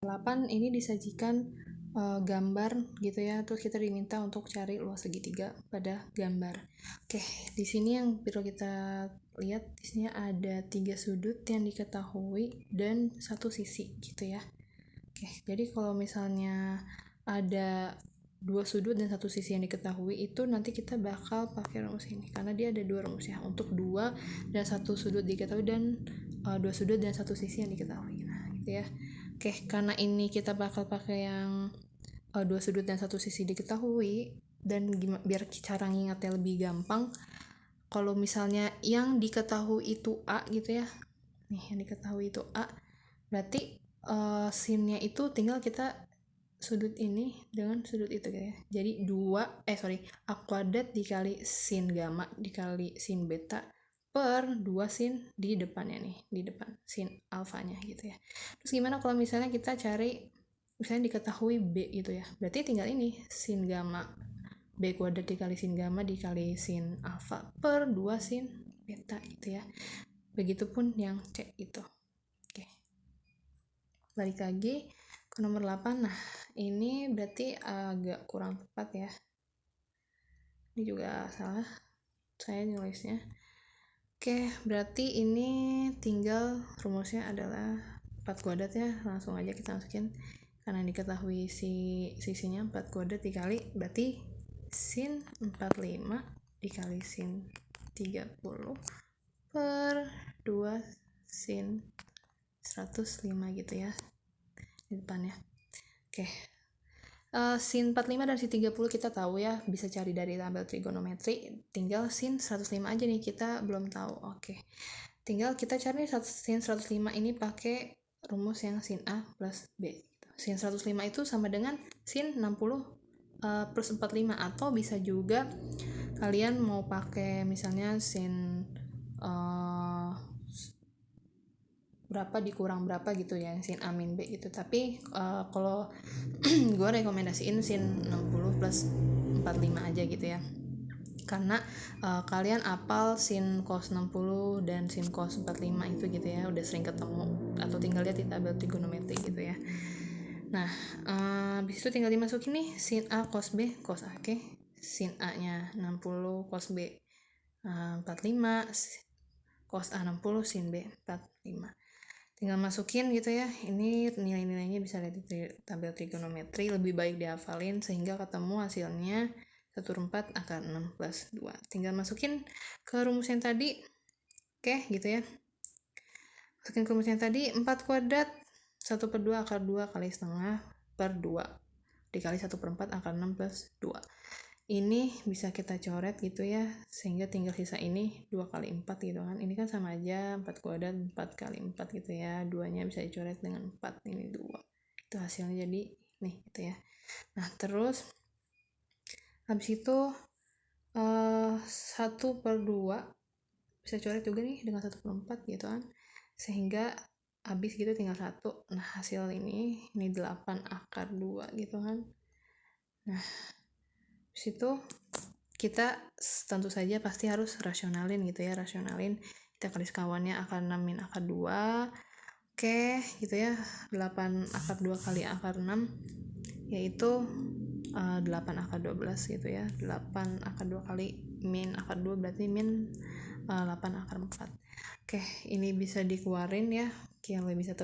8 ini disajikan gambar gitu ya, terus kita diminta untuk cari luas segitiga pada gambar. Oke, di sini yang perlu kita lihat, di sini ada 3 sudut yang diketahui dan 1 sisi gitu ya. Oke, jadi kalau misalnya ada 2 sudut dan 1 sisi yang diketahui, itu nanti kita bakal pakai rumus ini karena dia ada 2 rumus ya, untuk 2 dan 1 sudut diketahui dan 2 sudut dan 1 sisi yang diketahui. Nah, gitu ya. Oke, karena ini kita bakal pakai yang 2 sudut dan 1 sisi diketahui, dan biar cara ngingatnya lebih gampang, kalau misalnya yang diketahui itu A gitu ya, nih yang diketahui itu A, berarti sinnya itu tinggal kita sudut ini dengan sudut itu ya. Jadi A kuadrat dikali sin gamma dikali sin beta per 2 sin di depannya nih, di depan sin alfanya gitu ya. Terus gimana kalau misalnya kita cari, misalnya diketahui B gitu ya, berarti tinggal ini sin gamma B kuadrat dikali sin gamma dikali sin alfa per 2 sin beta gitu ya. Begitupun yang C itu. Oke, balik lagi ke nomor 8. Nah, ini berarti agak kurang tepat ya. Ini juga salah saya nulisnya. Oke, berarti ini tinggal rumusnya adalah 4 kuadrat ya. Langsung aja kita masukin. Karena diketahui sisinya 4 kuadrat dikali, berarti sin 45 dikali sin 30 per 2 sin 105 gitu ya di depannya. Oke, sin 45 dan sin 30 kita tahu ya, bisa cari dari tabel trigonometri. Tinggal sin 105 aja nih, kita belum tahu. Oke, tinggal kita cari sin 105 ini pakai rumus yang sin A plus B. Sin 105 itu sama dengan sin 60 plus 45, atau bisa juga kalian mau pakai misalnya sin berapa dikurang berapa gitu ya, sin A min B gitu. Tapi kalau gue rekomendasiin sin 60 plus 45 aja gitu ya, karena kalian apal sin cos 60 dan sin cos 45 itu gitu ya, udah sering ketemu atau tinggal lihat di tabel trigonometri gitu ya. Nah, habis itu tinggal dimasukin nih sin A cos B cos A. Oke, sin A nya 60 cos B 45, cos A 60 sin B 45. Tinggal masukin gitu ya. Ini nilai-nilainya bisa lihat di tabel trigonometri, lebih baik dihafalin sehingga ketemu hasilnya 1/4 akar 6 plus 2. Tinggal masukin ke rumus yang tadi. Oke, gitu ya. Masukin ke rumus yang tadi, 4 kuadrat 1/2 akar 2 kali setengah per 2 dikali 1/4 akar 6 plus 2. Ini bisa kita coret gitu ya, sehingga tinggal sisa ini 2 kali 4 gitu kan. Ini kan sama aja 4 kuadrat 4 kali 4 gitu ya, 2-nya bisa dicoret dengan 4, ini 2. Itu hasilnya jadi nih gitu ya. Nah, terus habis itu 1/2 bisa coret juga nih dengan 1/4 gitu kan, sehingga habis gitu tinggal 1. Nah, hasil ini 8 akar 2 gitu kan. Nah, habis itu kita tentu saja pasti harus rasionalin gitu ya, rasionalin. Kita garis kawannya akar 6 min akar 2. Oke, gitu ya. 8 akar 2 kali akar 6 yaitu 8 akar 12 gitu ya. 8 akar 2 kali min akar 2 berarti min 8 akar 4. Oke, ini bisa dikeluarin ya. Oke, yang bisa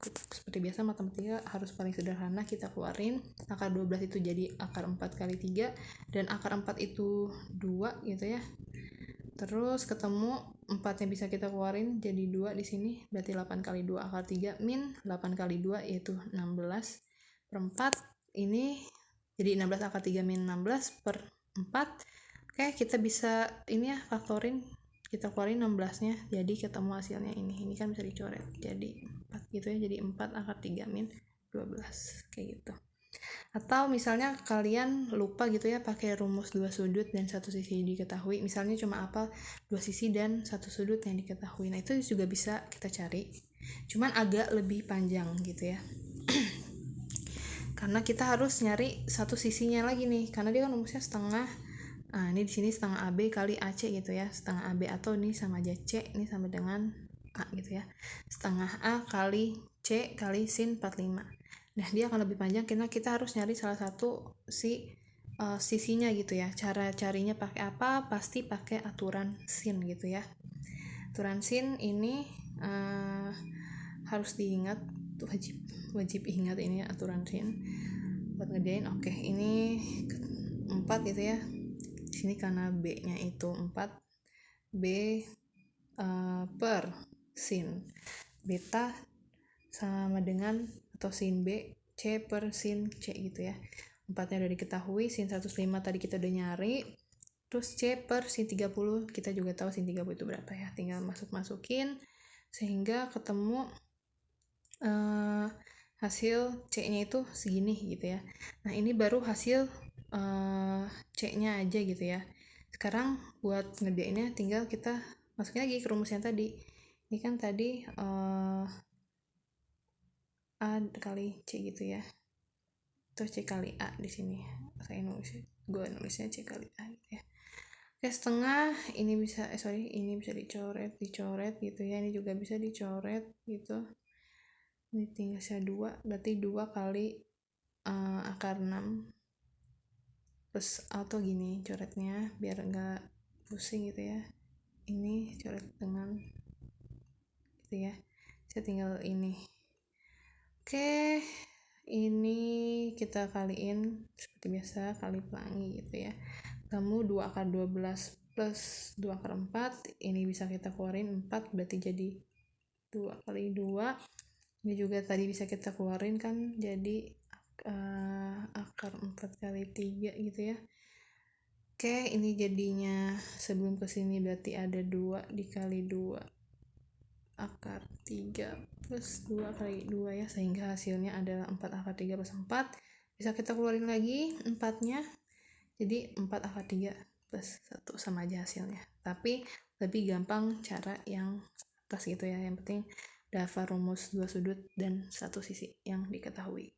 seperti biasa matematika harus paling sederhana, kita keluarin. Akar 12 itu jadi akar 4 kali 3, dan akar 4 itu 2 gitu ya. Terus ketemu 4 yang bisa kita keluarin jadi 2 di sini, berarti 8 kali 2 akar 3 min 8 kali 2 yaitu 16 per 4. Ini jadi 16 akar 3 min 16 per 4. Oke, kita bisa ini ya, faktorin. Kita keluarin 16-nya, jadi ketemu hasilnya ini. Ini kan bisa dicoret jadi 4 gitu ya, jadi 4 akar 3 min 12 kayak gitu. Atau misalnya kalian lupa gitu ya, pakai rumus 2 sudut dan 1 sisi diketahui, misalnya cuma apa 2 sisi dan 1 sudut yang diketahui. Nah, itu juga bisa kita cari, cuman agak lebih panjang gitu ya. Karena kita harus nyari 1 sisinya lagi nih, karena dia kan rumusnya setengah. Nah, ini di sini setengah AB kali AC gitu ya, setengah AB, atau ini sama aja C, ini sama dengan A gitu ya. Setengah A kali C kali sin 45. Nah dia akan lebih panjang karena kita harus nyari salah satu sisinya gitu ya. Cara carinya pakai apa? Pasti pakai aturan sin gitu ya. Aturan sin ini harus diingat, tuh wajib ingat ini aturan sin buat ngerjain. Oke, ini 4 gitu ya. Di sini karena B-nya itu 4, B per sin beta sama dengan atau sin B C per sin C gitu ya. 4-nya udah diketahui, sin 105 tadi kita udah nyari. Terus C per sin 30 kita juga tahu sin 30 itu berapa ya. Tinggal masukin sehingga ketemu hasil C-nya itu segini gitu ya. Nah ini baru hasil C-nya aja gitu ya. Sekarang buat ngerjainnya tinggal kita masukin lagi ke rumus yang tadi. Ini kan tadi A kali C gitu ya. Terus C kali A di sini. Gue nulisnya C kali A gitu ya. Oke, setengah ini bisa ini bisa dicoret gitu ya. Ini juga bisa dicoret gitu. Ini tinggal saya 2, berarti 2 kali akar 6. Terus atau gini coretnya biar enggak pusing gitu ya. Ini coret dengan gitu ya. Saya tinggal ini. Oke, ini kita kaliin seperti biasa, kali pelangi gitu ya. Kamu 2 akar 12 plus 2 akar 4, ini bisa kita keluarin 4, berarti jadi 2 kali 2. Ini juga tadi bisa kita keluarin kan, jadi akar 4 kali 3 gitu ya. Oke, ini jadinya sebelum kesini berarti ada 2 dikali 2 akar 3 plus 2 kali 2 ya, sehingga hasilnya adalah 4 akar 3 plus 4. Bisa kita keluarin lagi 4-nya, jadi 4 akar 3 plus 1 sama aja hasilnya. Tapi lebih gampang cara yang atas gitu ya, yang penting dapat rumus 2 sudut dan 1 sisi yang diketahui.